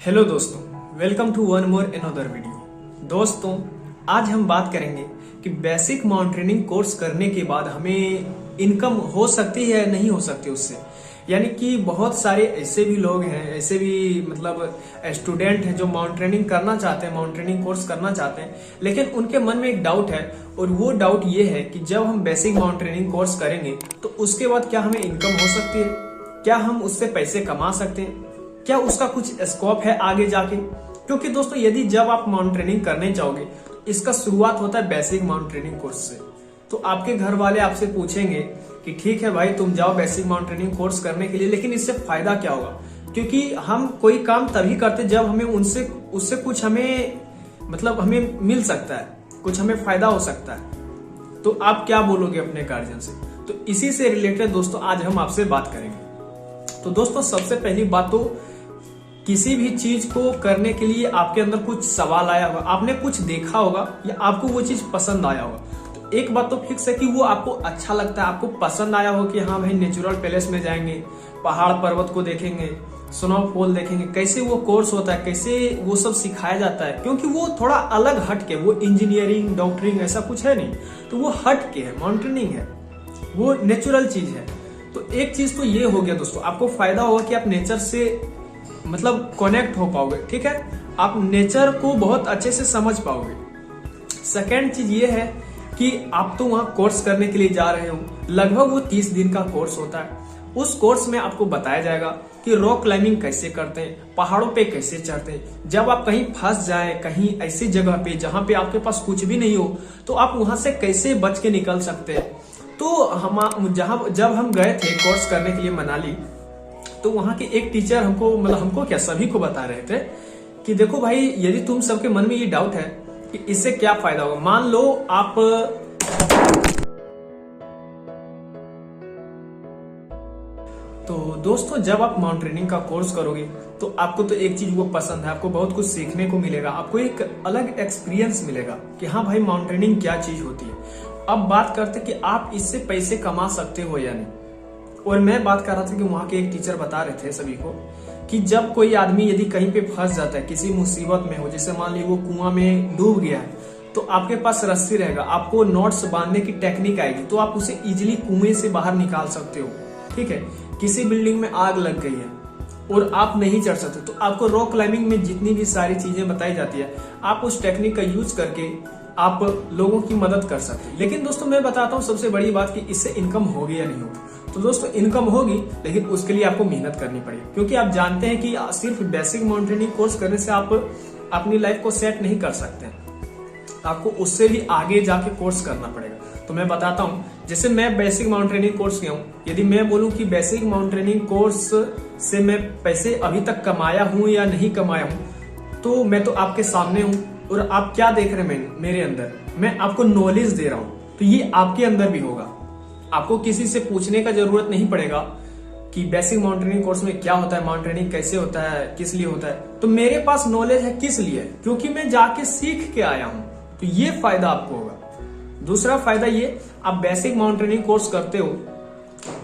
Hello दोस्तों, welcome to one more another video. दोस्तों, आज हम बात करेंगे कि बेसिक माउंटेनिंग कोर्स करने के बाद हमें इनकम हो सकती है या नहीं हो सकती उससे। यानी कि बहुत सारे ऐसे भी लोग हैं, ऐसे भी मतलब स्टूडेंट हैं जो माउंटेनिंग करना चाहते हैं, माउंटेनिंग कोर्स करना चाहते हैं, लेकिन उनके मन में एक डाउट है और वो डाउट ये है कि जब हम बेसिक माउंटेनिंग कोर्स करेंगे तो उसके बाद क्या हमें इनकम हो सकती है, क्या हम उससे पैसे कमा सकते हैं, क्या उसका कुछ स्कोप है आगे जाके। क्योंकि दोस्तों, यदि जब आप माउंटेनिंग करने जाओगे तो इसका शुरुआत होता है बेसिक माउंटेनिंग कोर्स से। तो आपके घर वाले आपसे पूछेंगे कि ठीक है भाई, तुम जाओ बेसिक माउंटेनिंग कोर्स करने के लिए, लेकिन इससे फायदा क्या होगा। क्योंकि हम कोई काम तभी करते जब हमें उससे कुछ हमें मिल सकता है, कुछ हमें फायदा हो सकता है। तो आप क्या बोलोगे अपने गार्जियन से। तो इसी से रिलेटेड दोस्तों आज हम आपसे बात करेंगे। तो दोस्तों, सबसे पहली बात तो किसी भी चीज को करने के लिए आपके अंदर कुछ सवाल आया होगा, आपने कुछ देखा होगा या आपको वो चीज पसंद आया होगा। तो एक बात तो फिक्स है कि वो आपको अच्छा लगता है, आपको पसंद आया हो कि हाँ भाई नेचुरल प्लेस में जाएंगे, पहाड़ पर्वत को देखेंगे, स्नोफॉल देखेंगे, कैसे वो कोर्स होता है, कैसे वो सब सिखाया जाता है। क्योंकि वो थोड़ा अलग हट के, वो इंजीनियरिंग डॉक्टरिंग ऐसा कुछ है नहीं, तो वो हट के है, माउंटेनिंग है, वो नेचुरल चीज है। तो एक चीज तो ये हो गया दोस्तों, आपको फायदा होगा कि आप नेचर से कनेक्ट हो पाओगे। ठीक है, आप नेचर को बहुत अच्छे से समझ पाओगे। सेकेंड चीज ये है कि आप तो वहां कोर्स करने के लिए जा रहे हो, लगभग वो 30 दिन का कोर्स होता है। उस कोर्स में आपको बताया जाएगा कि रॉक क्लाइंबिंग कैसे करते हैं, पहाड़ों पे कैसे चढ़ते हैं। जब आप कहीं फंस जाए, कहीं ऐसी जगह पे जहां पे आपके पास कुछ भी नहीं हो, तो आप वहां से कैसे बच के निकल सकते हैं। तो जब हम गए थे कोर्स करने के लिए मनाली, तो वहां के एक टीचर हमको क्या सभी को बता रहे थे कि देखो भाई, यदि तुम सबके मन में ये डाउट है कि इससे क्या फायदा होगा। मान लो आप तो दोस्तों, जब आप माउंटेनिंग का कोर्स करोगे तो आपको तो एक चीज वो पसंद है, आपको बहुत कुछ सीखने को मिलेगा, आपको एक अलग एक्सपीरियंस मिलेगा कि हाँ भाई माउंटेनिंग क्या चीज होती है। अब बात करते कि आप इससे पैसे कमा सकते हो या नहीं। और मैं बात कर रहा था कि वहां के एक टीचर बता रहे थे सभी को कि जब कोई आदमी यदि कहीं पे फंस जाता है, किसी मुसीबत में हो, जैसे मान ली वो कुआं में डूब गया है, तो आपके पास रस्सी रहेगा, आपको नॉट्स बांधने की टेक्निक आएगी, तो आप उसे इजीली कुएं से बाहर निकाल सकते हो। ठीक है, किसी बिल्डिंग में आग लग गई है और आप नहीं चढ़ सकते, तो आपको रॉक क्लाइंबिंग में जितनी भी सारी चीजें बताई जाती है, आप उस टेक्निक का यूज करके आप लोगों की मदद कर सकते हैं। लेकिन दोस्तों, मैं बताता हूँ सबसे बड़ी बात कि इससे इनकम होगी या नहीं होगी। तो दोस्तों, इनकम होगी, लेकिन उसके लिए आपको मेहनत करनी पड़ेगी। क्योंकि आप जानते हैं कि सिर्फ बेसिक माउंटेनिंग कोर्स करने से आप अपनी लाइफ को सेट नहीं कर सकते, आपको उससे भी आगे जाके कोर्स करना पड़ेगा। तो मैं बताता हूँ, जैसे मैं बेसिक माउंटेनिंग कोर्स किया हूँ, यदि मैं बोलूँ कि बेसिक माउंटेनिंग कोर्स से मैं पैसे अभी तक कमाया हूँ या नहीं कमाया हूँ, तो मैं तो आपके सामने हूँ और आप क्या देख रहे हैं मेरे अंदर, मैं आपको नॉलेज दे रहा हूँ, तो ये आपके अंदर भी होगा। आपको किसी से पूछने का जरूरत नहीं पड़ेगा कि बेसिक माउंटेनिंग कोर्स में क्या होता है, माउंटेनिंग कैसे होता है, किस लिए होता है। तो मेरे पास नॉलेज है किस लिए, क्योंकि मैं जाके सीख के आया हूं। तो ये फायदा आपको होगा। दूसरा फायदा ये, आप बेसिक माउंटेनिंग कोर्स करते हो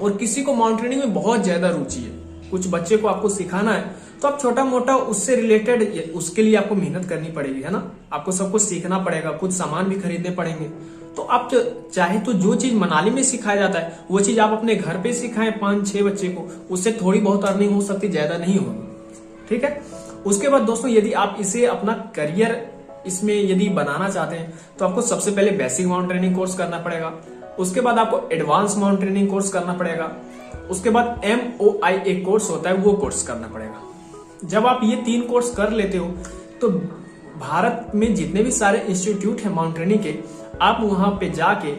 और किसी को माउंटेनिंग में बहुत ज्यादा रुचि है, कुछ बच्चे को आपको सिखाना है, तो आप छोटा मोटा उससे रिलेटेड, उसके लिए आपको मेहनत करनी पड़ेगी, है ना। आपको सब कुछ सीखना पड़ेगा, कुछ सामान भी खरीदने पड़ेंगे। तो आप चाहे तो जो चीज मनाली में सिखाया जाता है वो चीज आप अपने घर पे सिखाएं 5-6 बच्चे को, उससे थोड़ी बहुत अर्निंग हो सकती, ज्यादा नहीं होगी। ठीक है। उसके बाद दोस्तों, यदि आप इसे अपना करियर इसमें यदि बनाना चाहते हैं, तो आपको सबसे पहले बेसिक माउंटेनिंग कोर्स करना पड़ेगा। उसके बाद आपको एडवांस माउंटेनिंग कोर्स करना पड़ेगा। उसके बाद MOIA कोर्स होता है, वो कोर्स करना पड़ेगा। जब आप ये 3 कोर्स कर लेते हो, तो भारत में जितने भी सारे इंस्टीट्यूट है माउंटेनिंग के, आप वहां पे जाके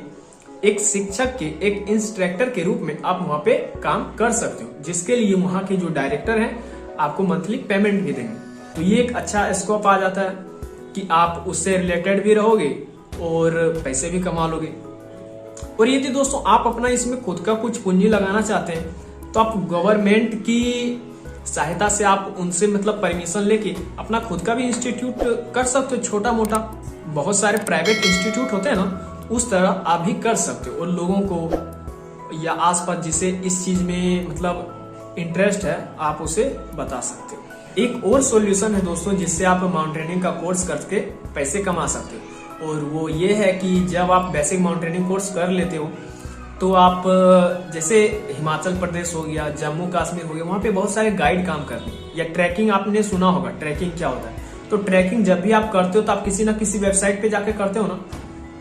एक शिक्षक के, एक इंस्ट्रक्टर के रूप में आप वहां पे काम कर सकते हो, जिसके लिए वहां के जो डायरेक्टर हैं आपको मंथली पेमेंट भी देंगे। तो ये एक अच्छा स्कोप आ जाता है कि आप उससे रिलेटेड भी रहोगे और पैसे भी कमा लोगे। और यदि दोस्तों आप अपना इसमें खुद का कुछ पूंजी लगाना चाहते हैं, तो आप गवर्नमेंट की सहायता से आप उनसे परमिशन लेके अपना खुद का भी इंस्टीट्यूट कर सकते हो, छोटा मोटा। बहुत सारे प्राइवेट इंस्टीट्यूट होते हैं ना, उस तरह आप भी कर सकते हो और लोगों को या आसपास जिसे इस चीज में इंटरेस्ट है, आप उसे बता सकते हो। एक और सॉल्यूशन है दोस्तों जिससे आप माउंटेनियरिंग का कोर्स करके पैसे कमा सकते हो, और वो ये है कि जब आप बेसिक माउंटेनियरिंग कोर्स कर लेते हो तो आप जैसे हिमाचल प्रदेश हो गया, जम्मू कश्मीर हो गया, वहां पे बहुत सारे गाइड काम करते हैं। या ट्रैकिंग आपने सुना होगा, ट्रैकिंग क्या होता है। तो ट्रैकिंग जब भी आप करते हो तो आप किसी ना किसी वेबसाइट पे जाके करते हो ना,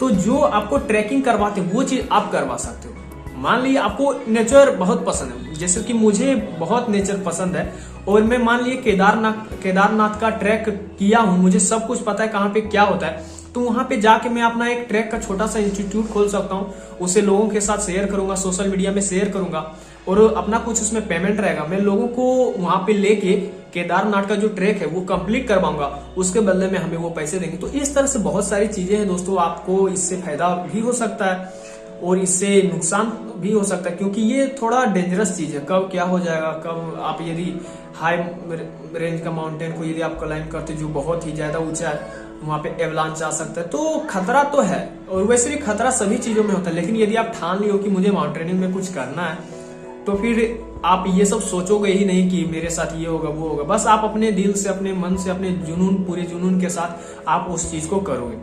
तो जो आपको ट्रैकिंग करवाते हैं वो चीज आप करवा सकते हो। मान लीजिए आपको नेचर बहुत पसंद है, जैसे कि मुझे बहुत नेचर पसंद है, और मैं मान लीजिए केदारनाथ का ट्रैक किया हूँ, मुझे सब कुछ पता है कहाँ पे क्या होता है, तो वहां पे जाके मैं अपना एक ट्रैक का छोटा सा इंस्टीट्यूट खोल सकता हूँ, उसे लोगों के साथ शेयर करूंगा, सोशल मीडिया में शेयर करूंगा, और अपना कुछ उसमें पेमेंट रहेगा। मैं लोगों को वहां पे लेके केदारनाथ का जो ट्रैक है वो कंप्लीट करवाऊंगा, उसके बदले में हमें वो पैसे देंगे। तो इस तरह से बहुत सारी चीजें हैं दोस्तों, आपको इससे फायदा भी हो सकता है और इससे नुकसान भी हो सकता है, क्योंकि ये थोड़ा डेंजरस चीज है। कब क्या हो जाएगा, कब आप यदि हाई रेंज का माउंटेन को यदि आप क्लाइंब करते जो बहुत ही ज्यादा ऊंचा है, वहां पे एवलांच आ सकता है। तो खतरा तो है, और वैसे भी खतरा सभी चीजों में होता है, लेकिन यदि आप ठान लियो कि मुझे माउंटेनियरिंग में कुछ करना है, तो फिर आप ये सब सोचोगे ही नहीं कि मेरे साथ ये होगा वो होगा। बस आप अपने दिल से, अपने मन से, अपने जुनून, पूरे जुनून के साथ आप उस चीज को करोगे।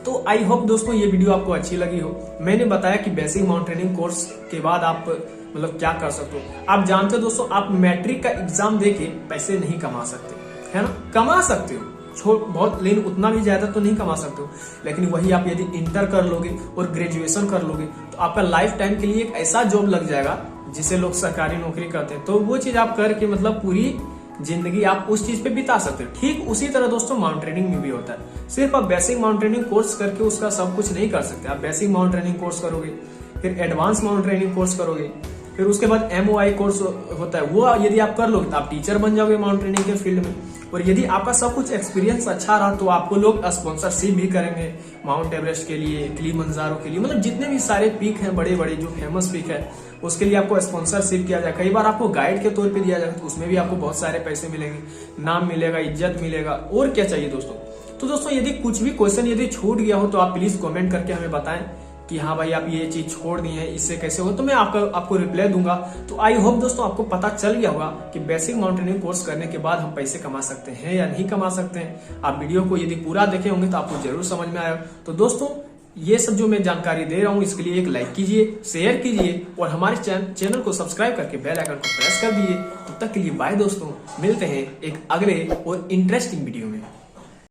तो आई होप दोस्तों ये वीडियो आपको अच्छी लगी हो। मैंने बताया कि बेसिक माउंटेनियरिंग कोर्स के बाद आप मतलब क्या कर सकते हो। आप जानते हो दोस्तों, आप मैट्रिक का एग्जाम देके पैसे नहीं कमा सकते, है ना। कमा सकते हो बहुत, लेकिन उतना भी ज्यादा तो नहीं कमा सकते हो। लेकिन वही आप यदि इंटर कर लोगे और ग्रेजुएशन कर लोगे तो आपका लाइफ टाइम के लिए एक ऐसा जॉब लग जाएगा जिसे लोग सरकारी नौकरी करते हैं। तो वो चीज आप करके मतलब पूरी जिंदगी आप उस चीज पे बिता सकते हो। ठीक उसी तरह दोस्तों माउंटेनियरिंग में भी होता है। सिर्फ आप बेसिक माउंटेनियरिंग कोर्स करके उसका सब कुछ नहीं कर सकते। आप बेसिक माउंटेनियरिंग कोर्स करोगे, फिर एडवांस माउंटेनियरिंग कोर्स करोगे, फिर उसके बाद MOI कोर्स होता है, वो यदि आप कर लोगे तो आप टीचर बन जाओगे माउंटेनियरिंग के फील्ड में। और यदि आपका सब कुछ एक्सपीरियंस अच्छा रहा तो आपको लोग स्पॉन्सरशिप भी करेंगे माउंट एवरेस्ट के लिए, किलिमंजारो के लिए, मतलब जितने भी सारे पीक हैं बड़े बड़े जो फेमस पीक है उसके लिए आपको स्पॉन्सरशिप किया जाए। कई बार आपको गाइड के तौर पे दिया जाएगा, तो उसमें भी आपको बहुत सारे पैसे मिलेंगे, नाम मिलेगा, इज्जत मिलेगा, और क्या चाहिए दोस्तों। तो दोस्तों यदि कुछ भी क्वेश्चन यदि छूट गया हो तो आप प्लीज कमेंट करके हमें बताएं कि हाँ भाई आप ये चीज छोड़ दी है, इससे कैसे हो, तो मैं आपको रिप्लाई दूंगा। तो आई होप दोस्तों आपको पता चल गया होगा कि बेसिक माउंटेनियरिंग कोर्स करने के बाद हम पैसे कमा सकते हैं या नहीं कमा सकते हैं। आप वीडियो को यदि पूरा देखे होंगे तो आपको जरूर समझ में आया। तो दोस्तों ये सब जो मैं जानकारी दे रहा हूँ इसके लिए एक लाइक कीजिए, शेयर कीजिए, और हमारे चैनल को सब्सक्राइब करके बेल आइकन को प्रेस कर दीजिए। तब तक के लिए बाय दोस्तों, मिलते हैं एक अगले और इंटरेस्टिंग वीडियो में।